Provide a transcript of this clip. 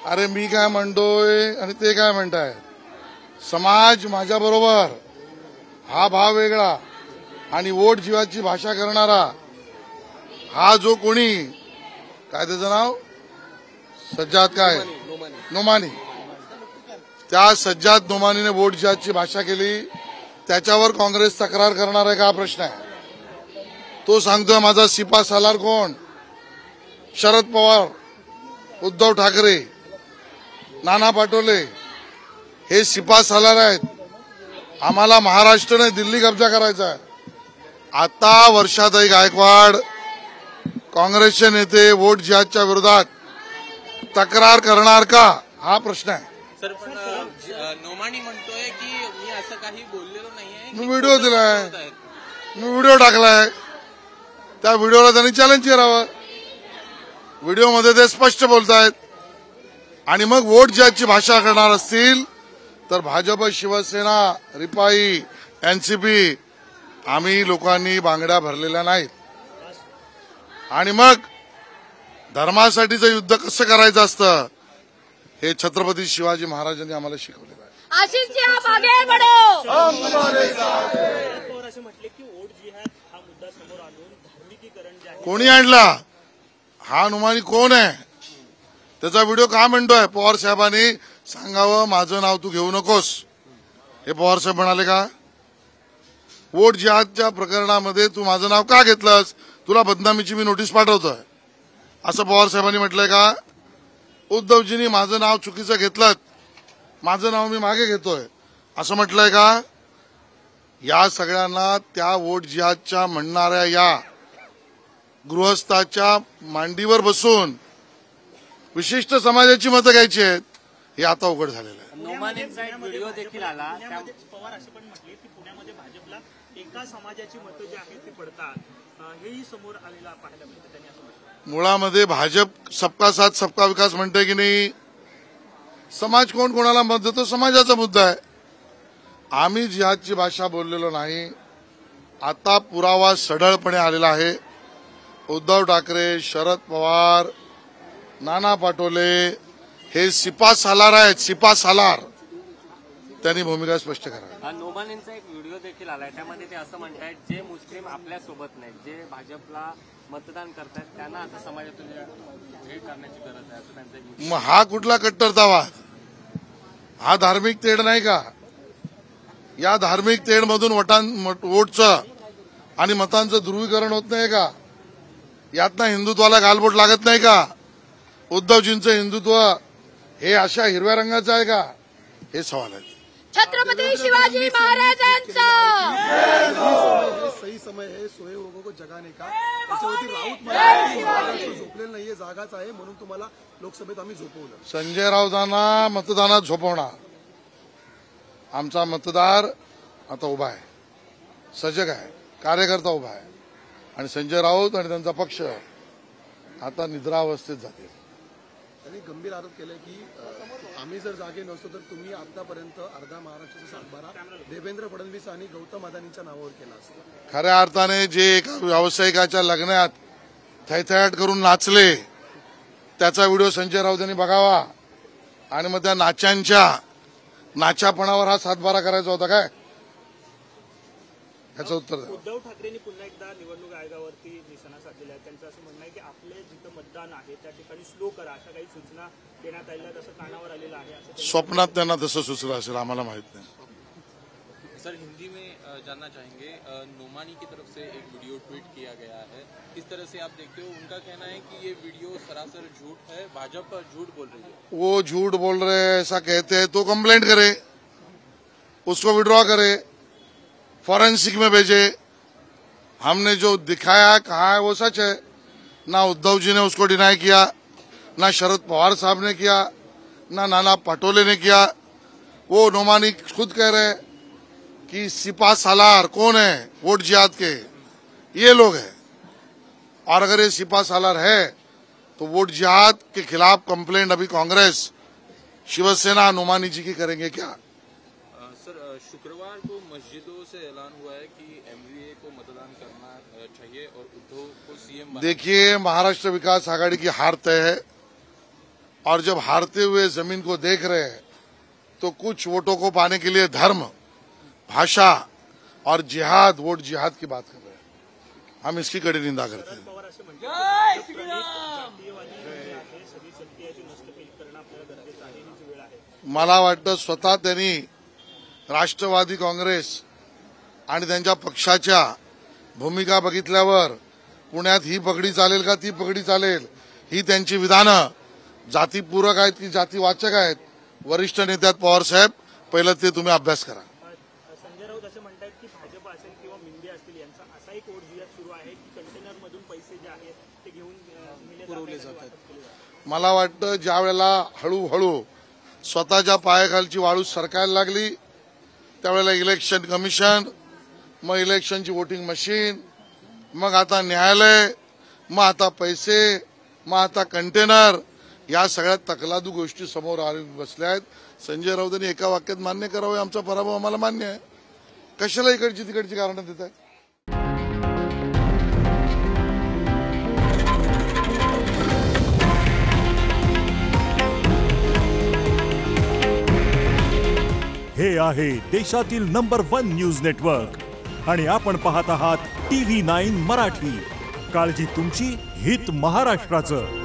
अरे मी काय म्हणतोय आणि ते काय म्हणताय? समाज माझ्या बरोबर, हा भाव वेगळा आणि वोट जीवाची भाषा करणारा हा जो कोणी, काय त्याचं नाव, सज्जाद काय नोमानी, त्या सज्जाद नोमानीने वोट जीवाची भाषा केली, त्याच्यावर काँग्रेस तक्रार करणार आहे का हा प्रश्न आहे. तो सांगतोय माझा शिपा सालार कोण? शरद पवार, उद्धव ठाकरे, नाना पटोले हे शिपा सालार आहेत. आम्हाला महाराष्ट्राने दिल्ली कब्जा करायचा आहे. आता वर्षाताई गायकवाड काँग्रेसचे नेते वोट जिहादच्या विरोधात तक्रार करणार का हा प्रश्न आहे. सर पण नोमानी म्हणतोय की मी असं काही बोललेलो नाहीये. मी व्हिडिओ दिलाय, मी व्हिडिओ टाकलाय, त्या व्हिडिओला त्यांनी चॅलेंज करावं. व्हिडिओमध्ये ते स्पष्ट बोलतायत. आणि मग वोट जिहादची भाषा करणार असतील तर भाजप, शिवसेना, रिपाई, एनसीपी आम्ही लोकांनी बांगड्या भरलेल्या नाहीत. आणि मग धर्मासाठीचं युद्ध कसं करायचं असतं हे छत्रपती शिवाजी महाराजांनी आम्हाला शिकवलेलं आहे. आशीष जी आप आगे बढ़ो. कोणी आणला हा नुमानी? कोण आहे? त्याचा व्हिडिओ का म्हणतोय? पवार साहेबांनी सांगावं माझं नाव तू घेऊ नकोस, हे पवार साहेब म्हणाले का? वोट जिहादच्या प्रकरणामध्ये तू माझं नाव का घेतलंस? तुला बदनामीची मी नोटीस पाठवतोय असं पवार साहेबांनी म्हटलंय का? उद्धवजींनी माझं नाव चुकीचं घेतलं, माझं नाव मी मागे घेतोय असं म्हटलंय का? या सगळ्यांना त्या वोट जिहादच्या म्हणणाऱ्या या गृहस्थाच्या मांडीवर बसून विशिष्ट समाजाची मतं घ्यायची आहेत हे आता उघड झालेलं आहे. नोमानींचा एक व्हिडिओ देखील आला. पवार असे पण म्हटले की पुण्यामध्ये भाजपला एका समाजाची मतं जी आहेत ती पडतात, हेही समोर आलेलं पाहायला मिळतं. त्यांनी असं म्हटलं. मुळामध्ये भाजप सबका साथ सबका विकास म्हणते की नाही? समाज कोण कोणाला मत देतो समाजाचा मुद्दा आहे. आम्ही जिहादची भाषा बोललेलो नाही. आता पुरावा सढळपणे आलेला आहे. उद्धव ठाकरे, शरद पवार, नाना पटोले हे सिपा सालार आहेत. सिपा सालार त्यांनी भूमिका स्पष्ट करा. नोमानींचा एक व्हिडिओ देखील आलाय. त्यामध्ये ते असं म्हणतायत जे मुस्लिम आपल्या सोबत नाहीत, जे भाजपला मतदान करतात त्यांना असं समाजातून हे करण्याची गरज आहे असं त्यांचं एक व्हिडिओ. मग हा कुठला कट्टरतावाद? हा धार्मिक तेढ नाही का? या धार्मिक तेढमधून वोटचं आणि मतांचं ध्रुवीकरण होत नाही का? यातनं हिंदुत्वाला गालबोट लागत नाही का? उद्धवजींचं हिंदुत्व हे अशा हिरव्या रंगाचं आहे का? हे सवाल आहेत. छत्रपती शिवाजी महाराजांचा सही समय है सोए लोगों को जगाने का. त्याच्यावरती राऊत म्हणाले झोपलेलं नाहीये, जागाच आहे म्हणून तुम्हाला लोकसभेत आम्ही झोपवलं. संजय राऊतांना मतदानात झोपवणार. आमचा मतदार आता उभा आहे, सजग आहे, कार्यकर्ता उभा आहे आणि संजय राऊत आणि त्यांचा पक्ष आता निद्रावस्थेत जातील. त्यांनी गंभीर आरोप केलाय की आम्ही जर जागे नसतो तर तुम्ही आतापर्यंत अर्धा महाराष्ट्राचा सातबारा देवेंद्र फडणवीस आणि गौतम अदानींच्या नावावर केला असता. खऱ्या अर्थाने जे एका व्यावसायिकाच्या लग्नात थैथयाट करून नाचले त्याचा व्हिडिओ संजय राऊत यांनी बघावा आणि मग त्या नाच्यापणावर हा सातबारा करायचा होता काय? याचं उत्तर द्या. उद्धव ठाकरेंनी पुन्हा एकदा निवडणूक आयोगावरती निशाणा साधलेला आहे. त्यांचं असं म्हणणं आहे की आपले जिथं मतदान आहे त्या ठिकाणी स्लो करा, अशा काही सूचना देण्यात आलेल्या, तसं कानावर आलेलं आहे असं स्वप्नात त्यांना तसं सुचलं असेल, आम्हाला माहित नाही. सर हिंदी में जानना चाहेंगे, नोमानी की तरफ से एक वीडियो ट्वीट किया गया है, किस तरह से आप देखते हो? उनका कहना है कि ये वीडियो सरासर झूठ है, भाजपा झूठ बोल रही है. वो झूठ बोल रहे हैं ऐसा कहते हैं तो कंप्लेंट करे, उसको विड्रॉ करे, फॉरेंसिक में भेजे. हमने जो दिखाया कहा है वो सच है. ना उद्धव जी ने उसको डिनाई किया, ना शरद पवार साहब ने किया, ना नाना पटोले ने किया. वो नोमानी खुद कह रहे हैं कि सिपा सालार कौन है? वोट जिहाद के ये लोग हैं. और अगर ये सिपा सालार है तो वोट जिहाद के खिलाफ कंप्लेंट अभी कांग्रेस, शिवसेना नोमानी जी की करेंगे क्या? सर शुक्रवार को मस्जिदों से ऐलान हुआ है कि एमवीए को मतदान करना चाहिए और उद्धव को सीएम. देखिए महाराष्ट्र विकास आघाड़ी की हार तय है. और जब हारते हुए जमीन को देख रहे हैं तो कुछ वोटों को पाने के लिए धर्म, भाषा और जिहाद, वोट जिहाद की बात कर रहे हैं। हम इसकी कड़ी निंदा करते हैं। पवार असे म्हणतात की जातीयवादी जी आहे सगळी सत्तेची नष्टपेट करणं आपल्याला गरजेचं आहे, हीच वेळ आहे. मला वाटतं स्वतः त्यांनी राष्ट्रवादी काँग्रेस आणि त्यांच्या पक्षाच्या भूमिका बघितल्यावर पुण्यात ही पगडी चालेल का ती पगडी चालेल, ही त्यांची विधानं जातीपूरक आहेत की जातीवाचक आहेत, वरिष्ठ नेत्यात पवार साहेब, पहिलं ते तुम्ही अभ्यास करा. संजय राऊत असे म्हणतात की भाजप असेल किंवा मिंदे असतील यांचा असा एक वोट जिहाद सुरू आहे की कंटेनरमधून पैसे जे आहेत ते घेऊन पुरवले जातात. मला वाटतं ज्या वेळेला हळूहळू स्वतःच्या पायाखालची वाळू सरकायला लागली त्यावेळेला इलेक्शन कमिशन, मग इलेक्शनची वोटिंग मशीन, मग आता न्यायालय, मग आता पैसे, मग आता कंटेनर, या सगळ्या तकलादू गोष्टी समोर बसल्या आहेत. संजय राऊतांनी एका वाक्यात मान्य करावं, आमचा पराभव आम्हाला मान्य आहे. कशाला इकडची तिकडची कारणं देत आहेत. हे आहे देशातील नंबर 1 न्यूज नेटवर्क आणि आपण पाहत आहात TV9 मराठी. काळजी तुमची, हित महाराष्ट्राचं.